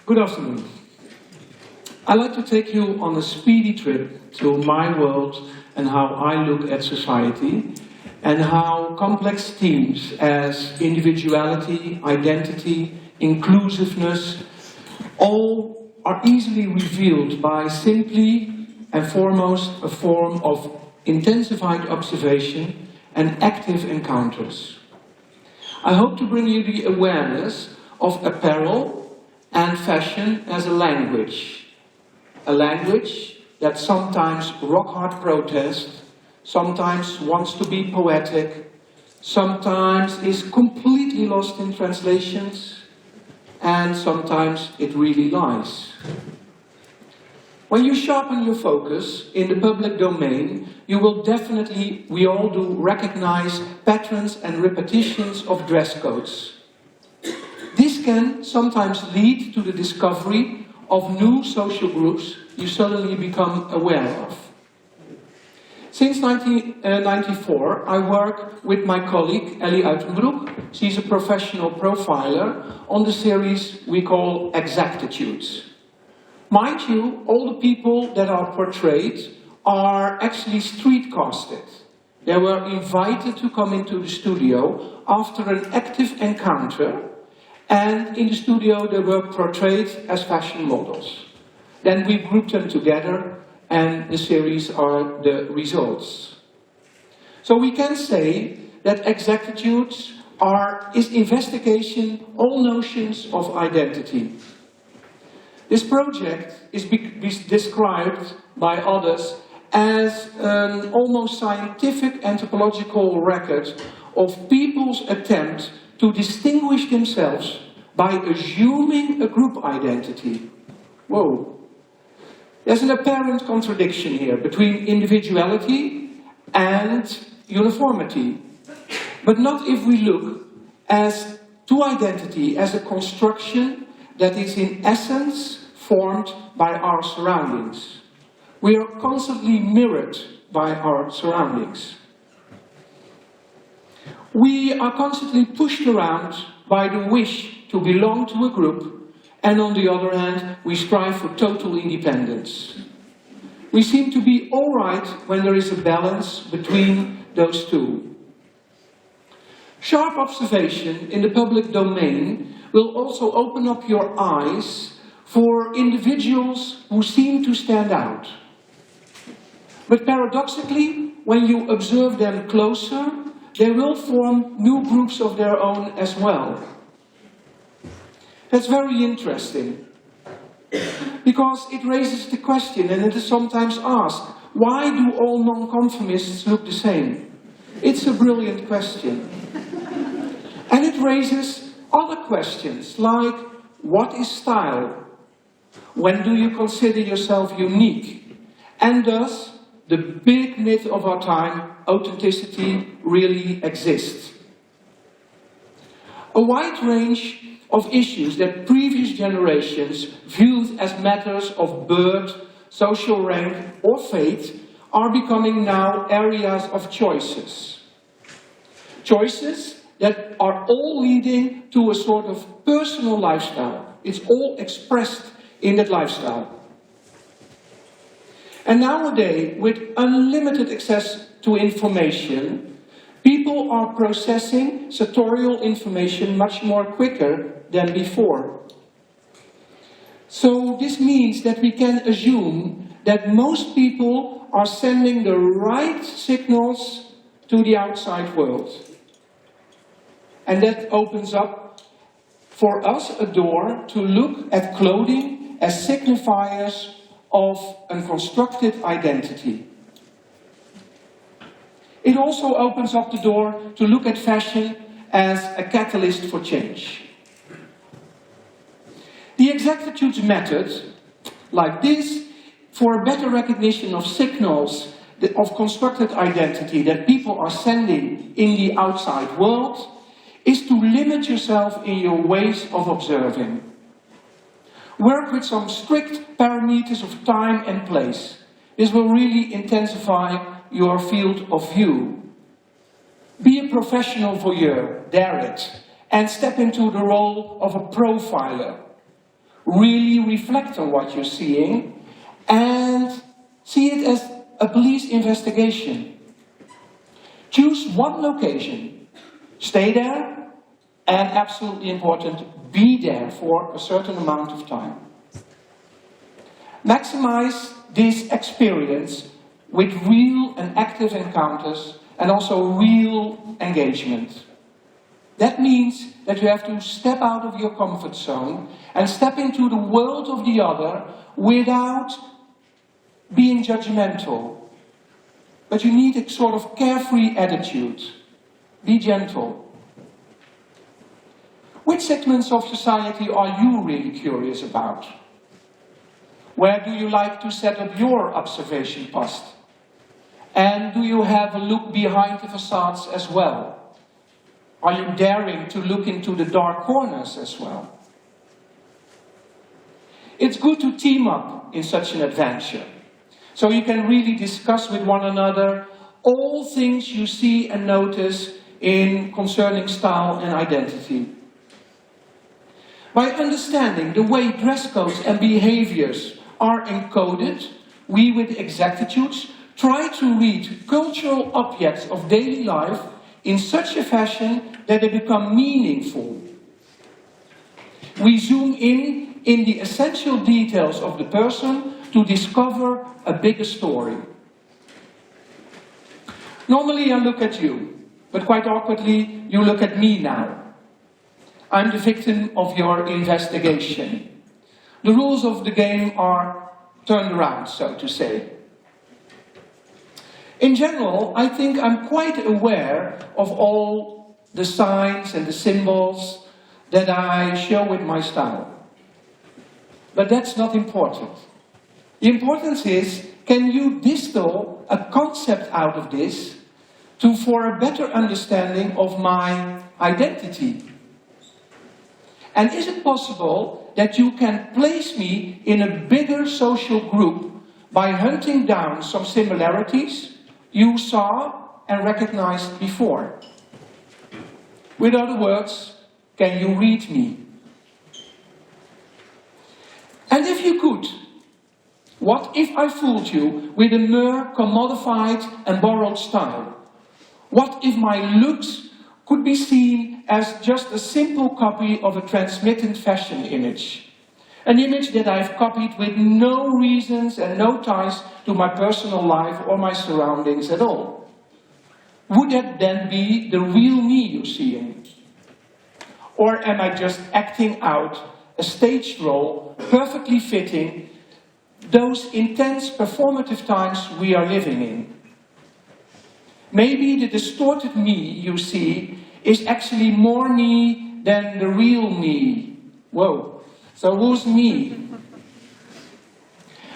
Good afternoon. I'd like to take you on a speedy trip to my world and how I look at society and how complex themes as individuality, identity, inclusiveness, all are easily revealed by simply and foremost a form of intensified observation and active encounters. I hope to bring you the awareness of apparel and fashion as a language that sometimes rock-hard protests, sometimes wants to be poetic, sometimes is completely lost in translations, and sometimes it really lies. When you sharpen your focus in the public domain, you will definitely, we all do, recognize patterns and repetitions of dress codes. This can sometimes lead to the discovery of new social groups you suddenly become aware of. Since 1994, I work with my colleague Ari Versluis. She's a professional profiler on the series we call Exactitudes. Mind you, all the people that are portrayed are actually street casted. They were invited to come into the studio after an active encounter, and in the studio they were portrayed as fashion models. Then we grouped them together, and the series are the results. So we can say that Exactitudes is investigation all notions of identity. This project is described by others as an almost scientific anthropological record of people's attempt to distinguish themselves by assuming a group identity. Whoa. There's an apparent contradiction here between individuality and uniformity. But not if we look to identity as a construction that is in essence formed by our surroundings. We are constantly mirrored by our surroundings. We are constantly pushed around by the wish to belong to a group, and on the other hand, we strive for total independence. We seem to be all right when there is a balance between those two. Sharp observation in the public domain will also open up your eyes for individuals who seem to stand out. But paradoxically, when you observe them closer, they will form new groups of their own as well. That's very interesting, because it raises the question, and it is sometimes asked, why do all non-conformists look the same? It's a brilliant question. And it raises other questions, like, what is style? When do you consider yourself unique? And does the big myth of our time, authenticity, really exist? A wide range of issues that previous generations viewed as matters of birth, social rank, or fate are becoming now areas of choices. Choices that are all leading to a sort of personal lifestyle. It's all expressed in that lifestyle. And nowadays, with unlimited access to information, people are processing sartorial information much more quicker than before. So this means that we can assume that most people are sending the right signals to the outside world. And that opens up for us a door to look at clothing as signifiers of a constructed identity. It also opens up the door to look at fashion as a catalyst for change. The Exactitudes method, like this, for a better recognition of signals of constructed identity that people are sending in the outside world, is to limit yourself in your ways of observing. Work with some strict parameters of time and place. This will really intensify your field of view. Be a professional voyeur, dare it, and step into the role of a profiler. really reflect on what you're seeing, and see it as a police investigation. Choose one location, stay there, and absolutely important, be there for a certain amount of time. Maximize this experience with real and active encounters and also real engagement. That means that you have to step out of your comfort zone and step into the world of the other without being judgmental. But you need a sort of carefree attitude. Be gentle. Which segments of society are you really curious about? Where do you like to set up your observation post? And do you have a look behind the facades as well? Are you daring to look into the dark corners as well? It's good to team up in such an adventure, so you can really discuss with one another all things you see and notice in concerning style and identity. By understanding the way dress codes and behaviors are encoded, we with Exactitudes try to read cultural objects of daily life in such a fashion that they become meaningful. We zoom in the essential details of the person to discover a bigger story. Normally I look at you, but quite awkwardly you look at me now. I'm the victim of your investigation. The rules of the game are turned around, so to say. In general, I think I'm quite aware of all the signs and the symbols that I show with my style. But that's not important. The importance is, can you distill a concept out of this for a better understanding of my identity? And is it possible that you can place me in a bigger social group by hunting down some similarities you saw and recognized before? With other words, can you read me? And if you could, what if I fooled you with a mere commodified and borrowed style? What if my looks could be seen as just a simple copy of a transmitted fashion image? An image that I've copied with no reasons and no ties to my personal life or my surroundings at all. Would that then be the real me you're seeing? Or am I just acting out a staged role, perfectly fitting those intense performative times we are living in? Maybe the distorted me you see is actually more me than the real me. Whoa, so who's me?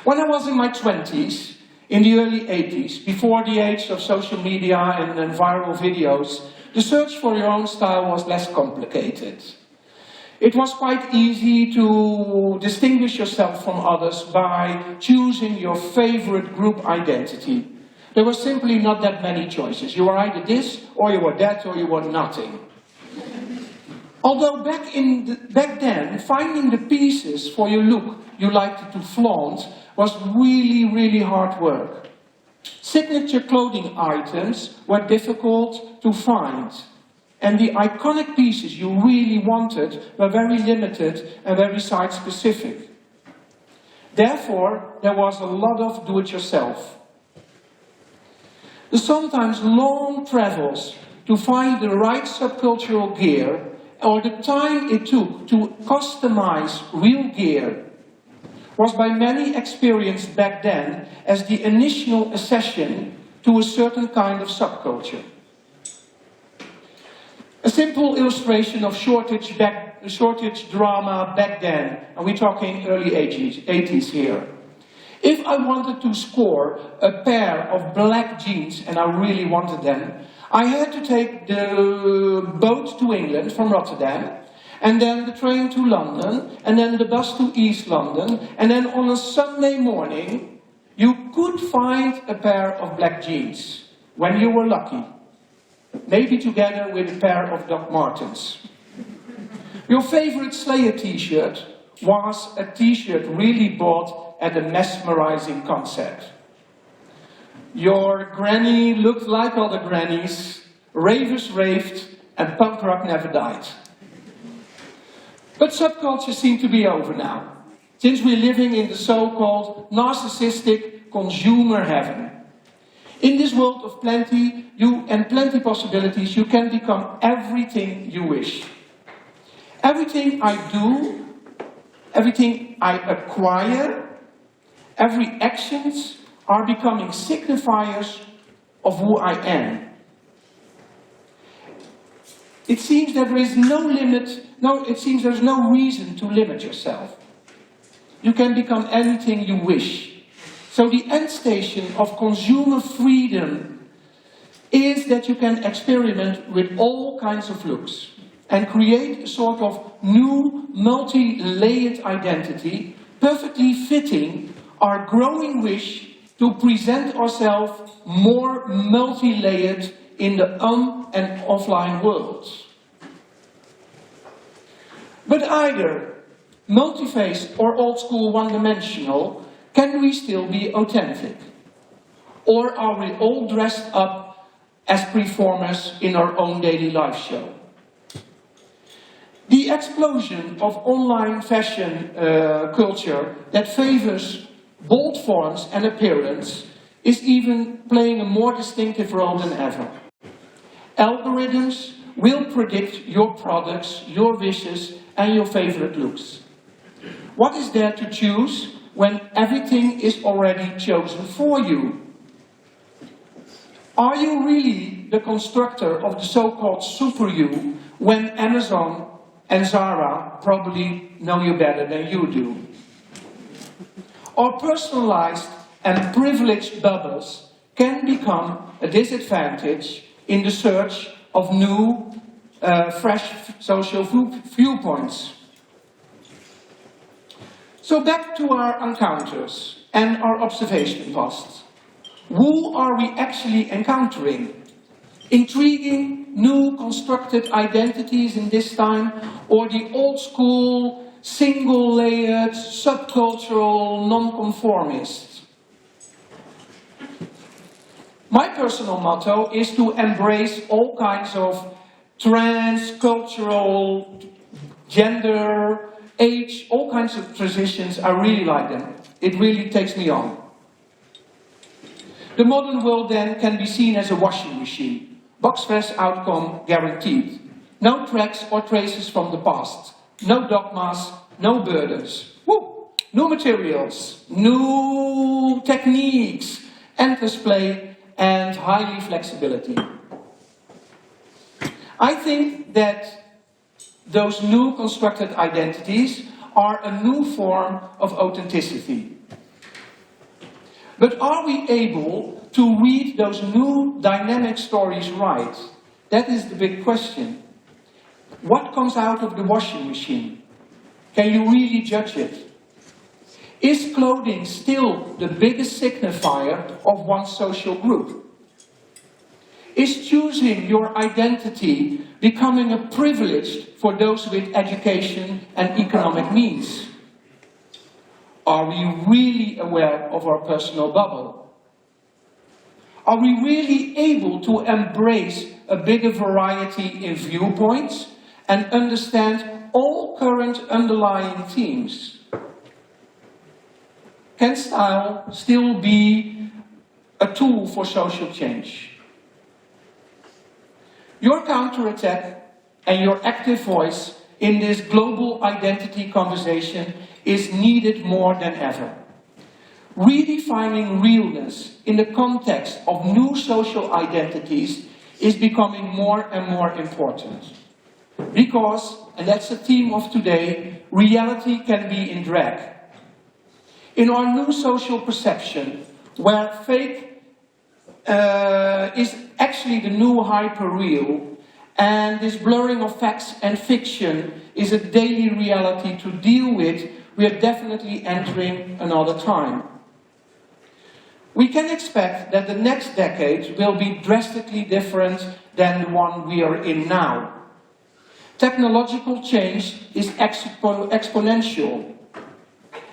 When I was in my 20s, in the early 80s, before the age of social media and viral videos, the search for your own style was less complicated. It was quite easy to distinguish yourself from others by choosing your favorite group identity. There were simply not that many choices. You were either this, or you were that, or you were nothing. Although back then, finding the pieces for your look you liked to flaunt was really, really hard work. Signature clothing items were difficult to find. And the iconic pieces you really wanted were very limited and very site-specific. Therefore, there was a lot of do-it-yourself. The sometimes long travels to find the right subcultural gear, or the time it took to customize real gear, was by many experienced back then as the initial accession to a certain kind of subculture. A simple illustration of shortage drama back then, and we're talking early 80s here. If I wanted to score a pair of black jeans, and I really wanted them, I had to take the boat to England from Rotterdam, and then the train to London, and then the bus to East London, and then on a Sunday morning, you could find a pair of black jeans, when you were lucky. Maybe together with a pair of Doc Martens. Your favorite Slayer t-shirt was a t-shirt really bought at a mesmerizing concert. Your granny looked like other grannies, ravers raved, and punk rock never died. But subculture seems to be over now, since we're living in the so-called narcissistic consumer heaven. In this world of plenty possibilities, you can become everything you wish. Everything I do, everything I acquire, every actions are becoming signifiers of who I am. It seems that there is no limit, it seems there's no reason to limit yourself. You can become anything you wish. So the end station of consumer freedom is that you can experiment with all kinds of looks and create a sort of new multi-layered identity, perfectly fitting our growing wish to present ourselves more multi-layered in the on and offline worlds. But either multi-faced or old-school one-dimensional, can we still be authentic? Or are we all dressed up as performers in our own daily life show? The explosion of online fashion culture that favors bold forms and appearance is even playing a more distinctive role than ever. Algorithms will predict your products, your wishes, and your favorite looks. What is there to choose when everything is already chosen for you? Are you really the constructor of the so-called super you when Amazon and Zara probably know you better than you do? Our personalized and privileged bubbles can become a disadvantage in the search of new, fresh social viewpoints. So back to our encounters and our observation posts. Who are we actually encountering? Intriguing, new constructed identities in this time, or the old school, single-layered, subcultural, non-conformists? My personal motto is to embrace all kinds of trans, cultural, gender, age, all kinds of transitions. I really like them. It really takes me on. The modern world then can be seen as a washing machine. Box-fresh outcome guaranteed. No tracks or traces from the past. No dogmas, no burdens. Woo! New materials, new techniques, endless play, and highly flexibility. I think that those new constructed identities are a new form of authenticity. But are we able to read those new dynamic stories right? That is the big question. What comes out of the washing machine? Can you really judge it? Is clothing still the biggest signifier of one social group? Is choosing your identity becoming a privilege for those with education and economic means? Are we really aware of our personal bubble? Are we really able to embrace a bigger variety in viewpoints and understand all current underlying themes? Can style still be a tool for social change? Your counterattack and your active voice in this global identity conversation is needed more than ever. Redefining realness in the context of new social identities is becoming more and more important. Because, and that's the theme of today, reality can be in drag. In our new social perception, where fake is actually the new hyper-real, and this blurring of facts and fiction is a daily reality to deal with, we are definitely entering another time. We can expect that the next decade will be drastically different than the one we are in now. Technological change is exponential,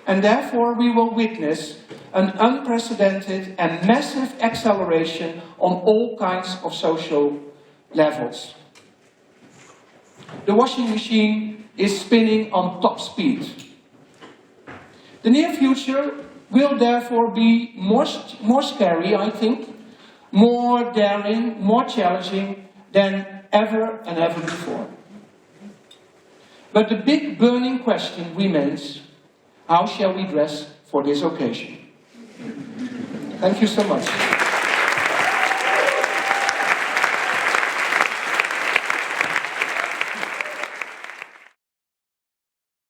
and therefore we will witness an unprecedented and massive acceleration on all kinds of social levels. The washing machine is spinning on top speed. The near future will therefore be more scary, I think, more daring, more challenging than ever and ever before. But the big burning question remains, how shall we dress for this occasion? Thank you so much.